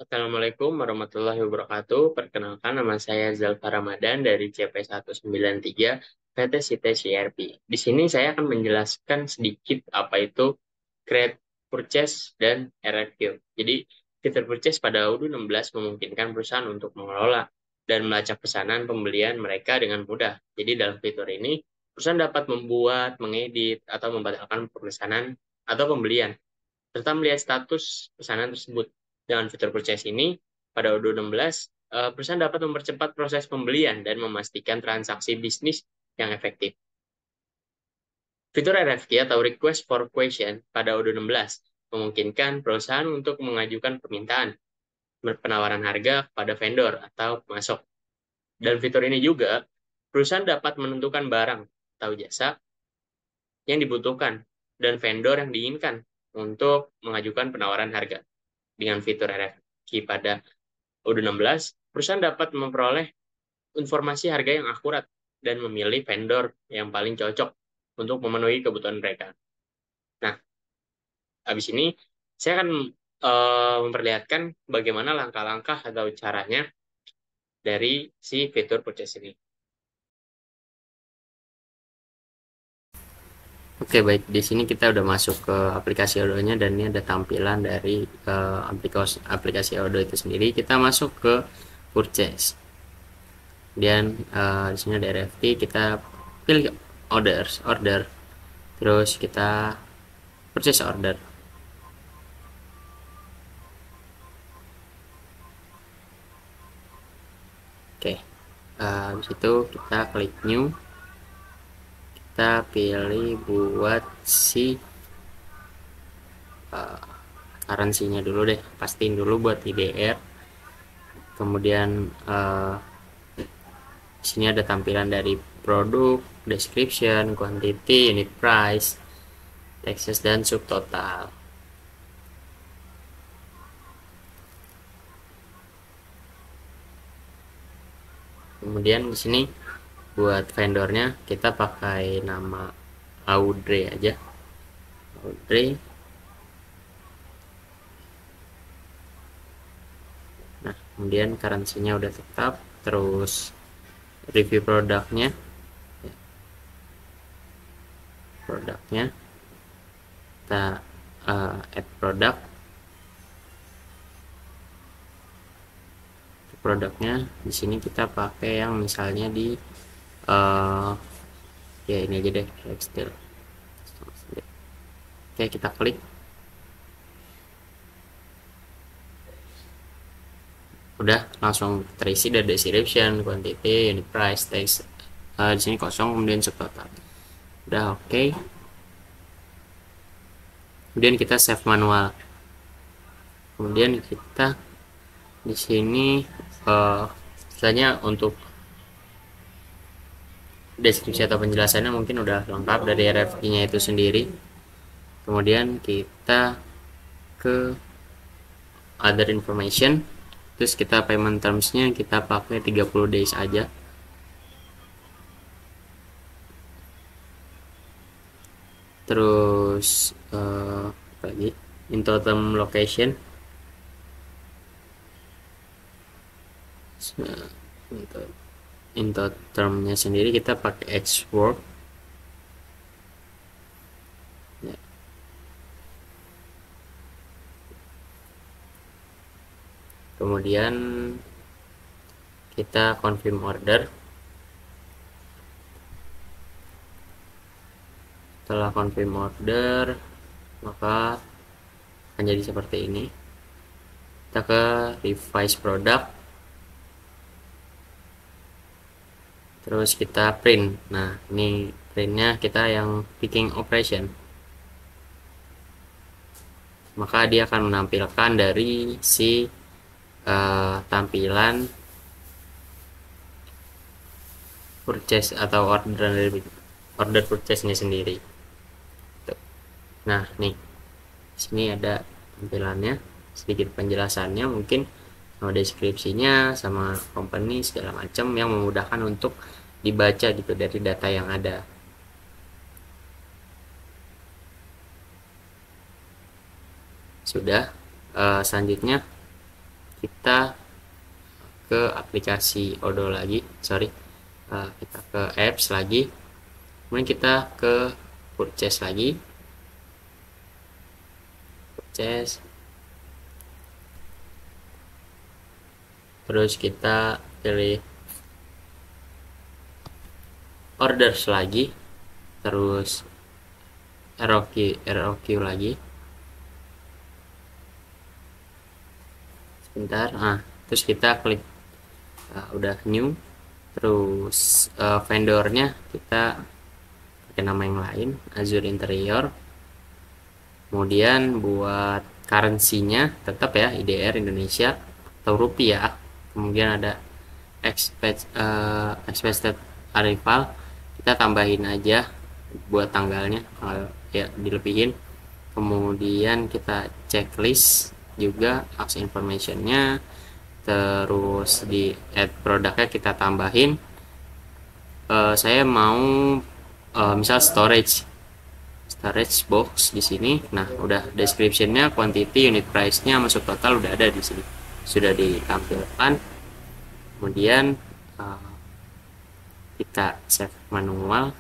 Assalamualaikum warahmatullahi wabarakatuh. Perkenalkan, nama saya Zalfa Ramadan dari CP193 PT Site CRP. Di sini saya akan menjelaskan sedikit apa itu Create Purchase dan RFQ. Jadi, fitur purchase pada Odoo 16 memungkinkan perusahaan untuk mengelola dan melacak pesanan pembelian mereka dengan mudah. Jadi, dalam fitur ini, perusahaan dapat membuat, mengedit, atau membatalkan pemesanan atau pembelian serta melihat status pesanan tersebut. Dengan fitur purchase ini, pada Odoo 16, perusahaan dapat mempercepat proses pembelian dan memastikan transaksi bisnis yang efektif. Fitur RFQ atau Request for Question pada Odoo 16 memungkinkan perusahaan untuk mengajukan permintaan penawaran harga kepada vendor atau pemasok. Dan fitur ini juga, perusahaan dapat menentukan barang atau jasa yang dibutuhkan dan vendor yang diinginkan untuk mengajukan penawaran harga. Dengan fitur RFQ pada Odoo 16, perusahaan dapat memperoleh informasi harga yang akurat dan memilih vendor yang paling cocok untuk memenuhi kebutuhan mereka. Nah, habis ini saya akan memperlihatkan bagaimana langkah-langkah atau caranya dari si fitur purchase ini. Oke, baik. Di sini kita udah masuk ke aplikasi Odoo-nya dan ini ada tampilan dari aplikasi Odoo itu sendiri. Kita masuk ke purchase. Kemudian di sini ada RFP, kita pilih order, terus kita purchase order. Oke, habis itu kita klik new, kita pilih buat si currency-nya dulu deh, pastiin dulu buat IDR. Kemudian di sini ada tampilan dari produk, description, quantity, unit price, taxes, dan subtotal. Kemudian di sini buat vendornya kita pakai nama Audrey aja, Audrey. Nah, kemudian currency-nya udah tetap, terus review produknya kita add produknya. Di sini kita pakai yang misalnya di ya ini aja deh, tekstil. Oke, kita klik, udah langsung terisi dari description, quantity, unit price, text. Di sini kosong, kemudian subtotal. Udah oke. Kemudian kita save manual. Kemudian kita di sini misalnya untuk deskripsi atau penjelasannya mungkin udah lengkap dari RFQ-nya itu sendiri. Kemudian kita ke other information, terus kita payment terms-nya kita pakai 30 days aja. Terus apa lagi, Intoterm location, untuk Intoterm-nya sendiri kita pakai Xwork ya. Kemudian kita confirm order. Setelah confirm order, maka akan jadi seperti ini. Kita ke revise product, terus kita print. Nah, ini printnya kita yang picking operation, maka dia akan menampilkan dari si tampilan purchase atau order purchase-nya sendiri. Nah, nih sini ada tampilannya, sedikit penjelasannya mungkin, sama deskripsinya, sama company segala macam yang memudahkan untuk dibaca gitu dari data yang ada. Sudah, selanjutnya kita ke aplikasi Odoo lagi, kita ke apps lagi, kemudian kita ke purchase lagi, terus kita pilih orders lagi, terus ROQ lagi, sebentar. Terus kita klik udah new, terus vendornya kita pakai nama yang lain, Azure Interior. Kemudian buat currency-nya tetap ya IDR Indonesia atau rupiah. Kemudian ada expected arrival, kita tambahin aja buat tanggalnya, ya dilebihin. Kemudian kita checklist juga access information-nya, terus di add produknya kita tambahin. Saya mau misal storage box di sini. Nah, udah description-nya, quantity, unit price-nya, masuk total udah ada di sini, sudah ditampilkan. Kemudian kita save manual.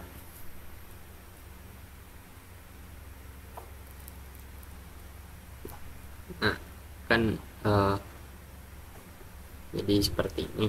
Nah, kan jadi seperti ini.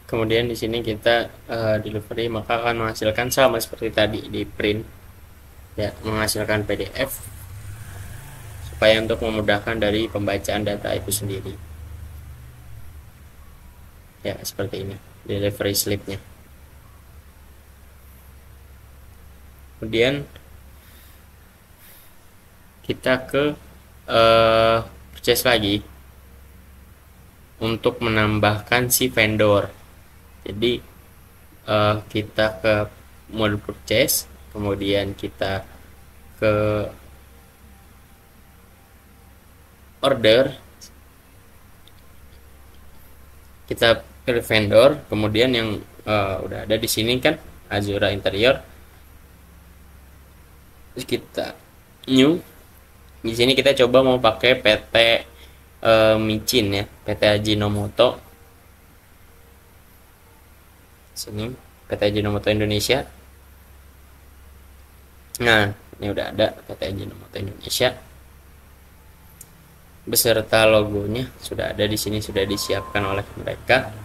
Kemudian di sini kita delivery, maka akan menghasilkan sama seperti tadi di print, ya, menghasilkan PDF supaya untuk memudahkan dari pembacaan data itu sendiri. Ya, seperti ini delivery slipnya. Kemudian kita ke purchase lagi untuk menambahkan si vendor. Jadi kita ke mode purchase, kemudian kita ke order, kita pilih vendor, kemudian yang udah ada di sini kan Azure Interior, terus kita new. Di sini kita coba mau pakai PT Micin ya, PT Ajinomoto. Sini PT Ajinomoto Indonesia. Nah, ini udah ada PT Ajinomoto Indonesia beserta logonya, sudah ada di sini, sudah disiapkan oleh mereka.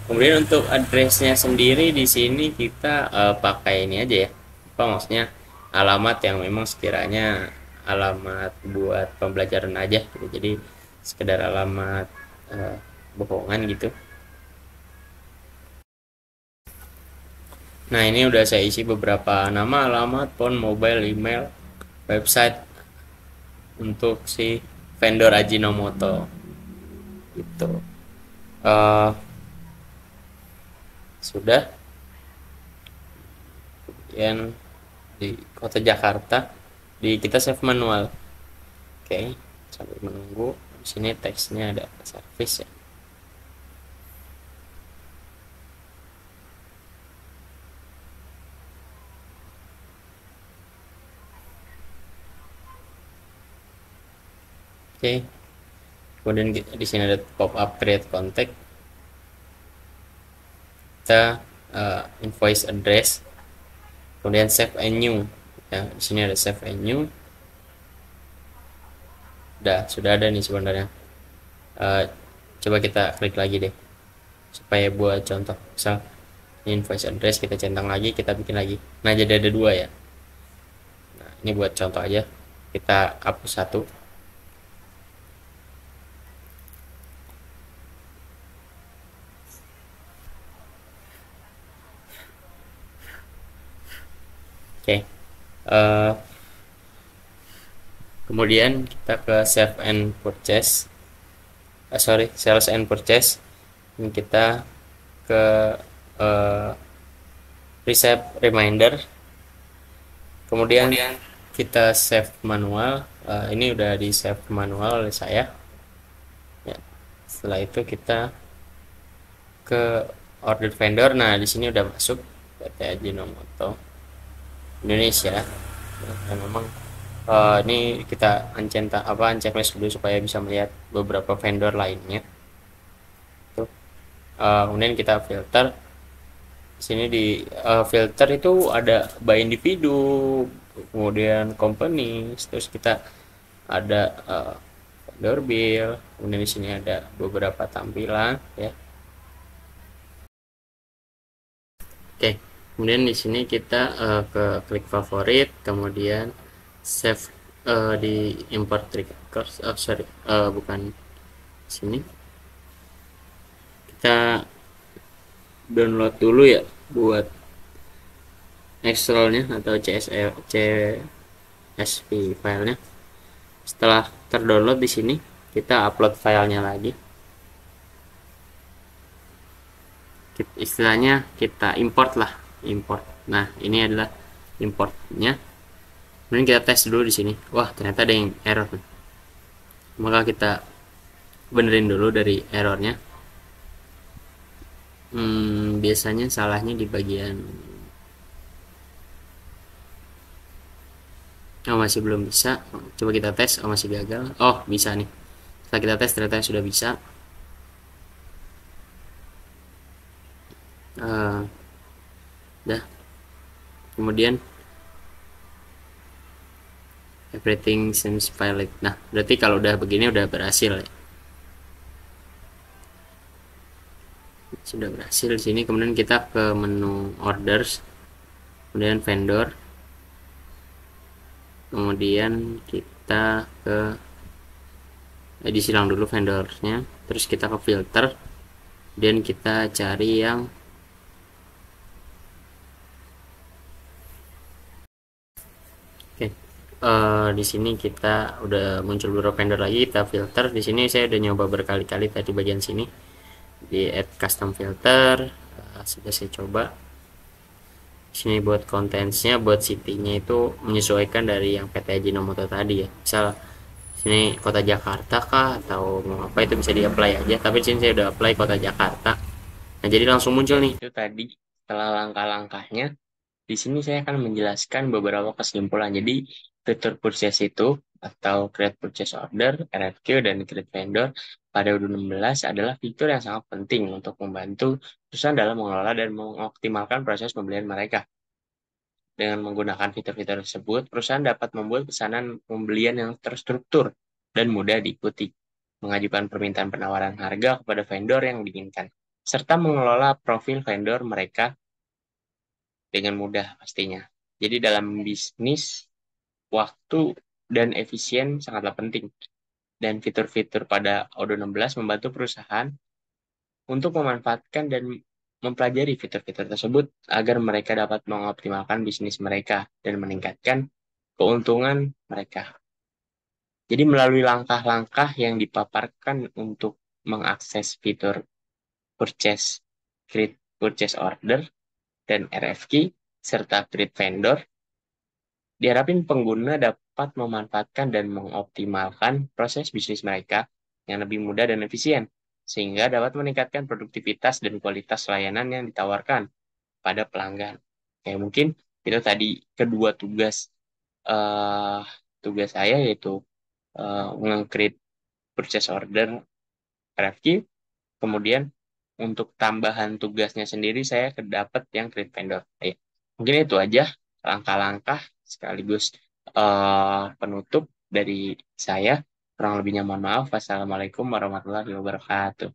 Kemudian untuk addressnya sendiri di sini kita pakai ini aja ya, apa maksudnya, alamat yang memang sekiranya alamat buat pembelajaran aja gitu. Jadi sekedar alamat bohongan gitu. Nah, ini udah saya isi beberapa nama, alamat, phone, mobile, email, website untuk si vendor Ajinomoto gitu. Sudah. Kemudian di kota Jakarta, kita save manual. Oke, sambil menunggu. Di sini teksnya ada service ya. Oke. Kemudian di sini ada pop up create contact. Kita invoice address. kemudian save and new. Ya, di sini ada save and new. Sudah ada nih sebenarnya. Eh, Coba kita klik lagi deh, supaya buat contoh. Misal invoice address kita centang lagi, kita bikin lagi. Nah, jadi ada dua ya. Nah, ini buat contoh aja. Kita hapus satu. Oke. Eh, Kemudian kita ke save and purchase. Sorry, sales and purchase. Ini kita ke eh, reset reminder. Kemudian kita save manual. Ini udah di save manual oleh saya. Ya. Setelah itu kita ke order vendor. Nah, di sini udah masuk PT Ajinomoto Indonesia. Ya, memang ini kita unchecklist dulu supaya bisa melihat beberapa vendor lainnya. Tuh. Kemudian kita filter. Di sini di filter itu ada by individu, kemudian company, terus kita ada vendor bill, kemudian di sini ada beberapa tampilan ya. Oke, kemudian di sini kita ke klik favorit, kemudian save di import records. Sorry, bukan sini. Kita download dulu ya buat Excel-nya atau CSV filenya. Setelah terdownload di sini, kita upload filenya lagi. Istilahnya kita import lah, import. Nah, ini adalah importnya. Kemudian kita tes dulu di sini. Wah, ternyata ada yang error. Maka kita benerin dulu dari errornya. Biasanya salahnya di bagian masih belum bisa. Coba kita tes. Masih gagal. Bisa nih. Setelah kita tes ternyata sudah bisa. Dah. Kemudian everything seems valid. Nah, berarti kalau udah begini udah berhasil ya. Sudah berhasil di sini. Kemudian kita ke menu orders, kemudian vendor, kemudian kita ke edisi silang dulu vendornya, terus kita ke filter, dan kita cari yang di sini kita udah muncul beberapa vendor lagi, kita filter. Di sini saya udah nyoba berkali-kali tadi bagian sini di add custom filter, sudah saya coba. Sini buat kontennya, buat city-nya itu menyesuaikan dari yang PT Ajinomoto tadi ya. Misal sini kota Jakarta kah atau mau apa, itu bisa di-apply aja. Tapi sini saya udah apply kota Jakarta. Nah, jadi langsung muncul nih. Itu tadi setelah langkah-langkahnya. Di sini saya akan menjelaskan beberapa kesimpulan. Jadi, fitur purchase itu atau create purchase order, RFQ, dan create vendor pada U16 adalah fitur yang sangat penting untuk membantu perusahaan dalam mengelola dan mengoptimalkan proses pembelian mereka. Dengan menggunakan fitur-fitur tersebut, perusahaan dapat membuat pesanan pembelian yang terstruktur dan mudah diikuti, mengajukan permintaan penawaran harga kepada vendor yang diinginkan, serta mengelola profil vendor mereka dengan mudah pastinya. Jadi dalam bisnis, waktu dan efisien sangatlah penting. Dan fitur-fitur pada Odoo 16 membantu perusahaan untuk memanfaatkan dan mempelajari fitur-fitur tersebut agar mereka dapat mengoptimalkan bisnis mereka dan meningkatkan keuntungan mereka. Jadi melalui langkah-langkah yang dipaparkan untuk mengakses fitur purchase, create purchase order, dan RFQ, serta create vendor, diharapkan pengguna dapat memanfaatkan dan mengoptimalkan proses bisnis mereka yang lebih mudah dan efisien, sehingga dapat meningkatkan produktivitas dan kualitas layanan yang ditawarkan pada pelanggan. Mungkin itu tadi kedua uh, tugas saya, yaitu meng-create purchase order, RFQ, kemudian untuk tambahan tugasnya sendiri saya dapat yang create vendor. Mungkin itu aja. langkah-langkah sekaligus penutup dari saya. Kurang lebihnya mohon maaf. Wassalamualaikum warahmatullahi wabarakatuh.